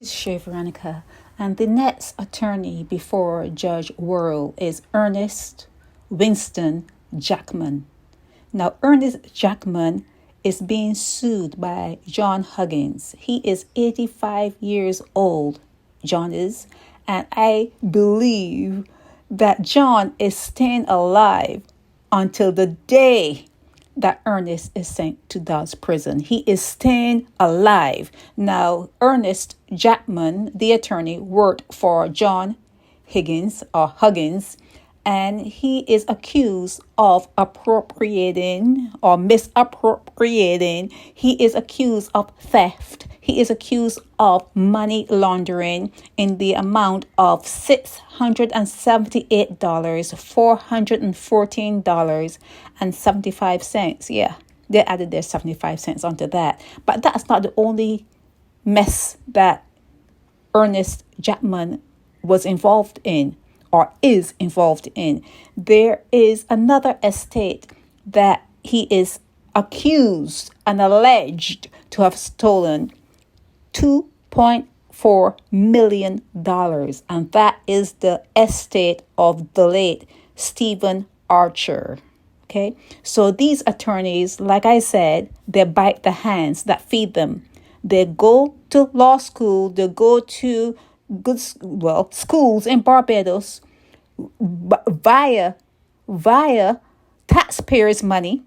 This is Shay Veronica, and the next attorney before Judge Worrell is Ernest Winston Jackman. Now, Ernest Jackman is being sued by John Huggins. He is 85 years old, John is, and I believe that John is staying alive until the day that Ernest is sent to Dodds prison. He is staying alive. Now, Ernest Jackman, the attorney, worked for John Huggins, and he is accused of appropriating or misappropriating. He is accused of theft. He is accused of money laundering in the amount of $678, $414.75. Yeah, they added their 75 cents onto that. But that's not the only mess that Ernest Jackman was involved in or is involved in. There is another estate that he is accused and alleged to have stolen $2.4 million, and that is the estate of the late Stephen Archer. Okay, so these attorneys, like I said, they bite the hands that feed them. They go to law school, they go to schools in Barbados via taxpayers' money,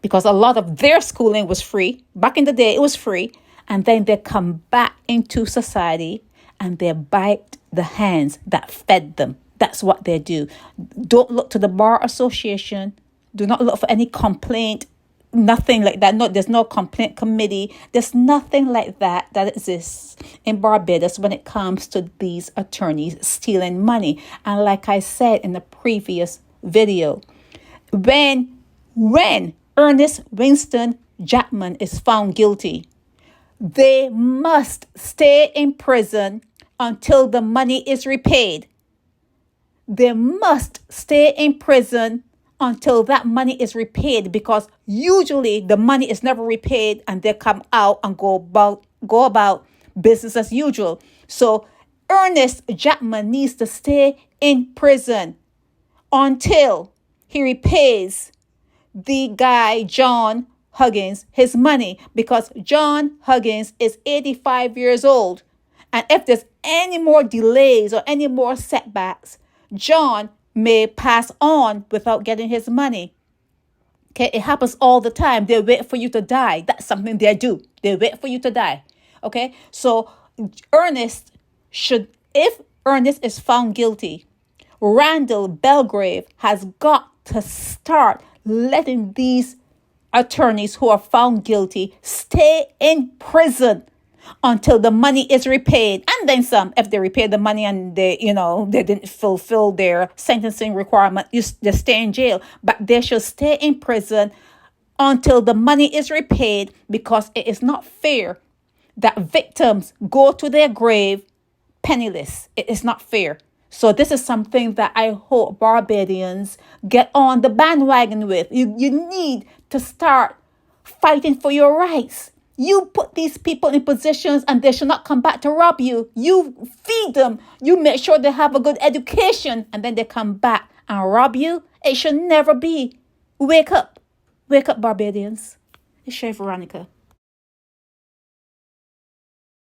because a lot of their schooling was free. Back in the day, it was free. And then they come back into society and they bite the hands that fed them. That's what they do. Don't look to the Bar Association. Do not look for any complaint. Nothing like that. No, there's no complaint committee. There's nothing like that exists in Barbados when it comes to these attorneys stealing money. And like I said in the previous video, when Ernest Winston Jackman is found guilty, they must stay in prison until the money is repaid. They must stay in prison until that money is repaid, because usually the money is never repaid and they come out and go about business as usual. So Ernest Jackman needs to stay in prison until he repays the guy John Huggins his money, because John Huggins is 85 years old. And if there's any more delays or any more setbacks, John may pass on without getting his money. Okay, it happens all the time. They wait for you to die. That's something they do. They wait for you to die. Okay, so if Ernest is found guilty, Randall Belgrave has got to start letting these attorneys who are found guilty stay in prison until the money is repaid, and then some. If they repay the money and they didn't fulfill their sentencing requirement, they stay in jail. But they should stay in prison until the money is repaid, because it is not fair that victims go to their grave penniless. It is not fair. So this is something that I hope Barbadians get on the bandwagon with. You need to start fighting for your rights. You put these people in positions and they should not come back to rob you. You feed them. You make sure they have a good education, and then they come back and rob you. It should never be. Wake up. Wake up, Barbadians. It's Shay Veronica.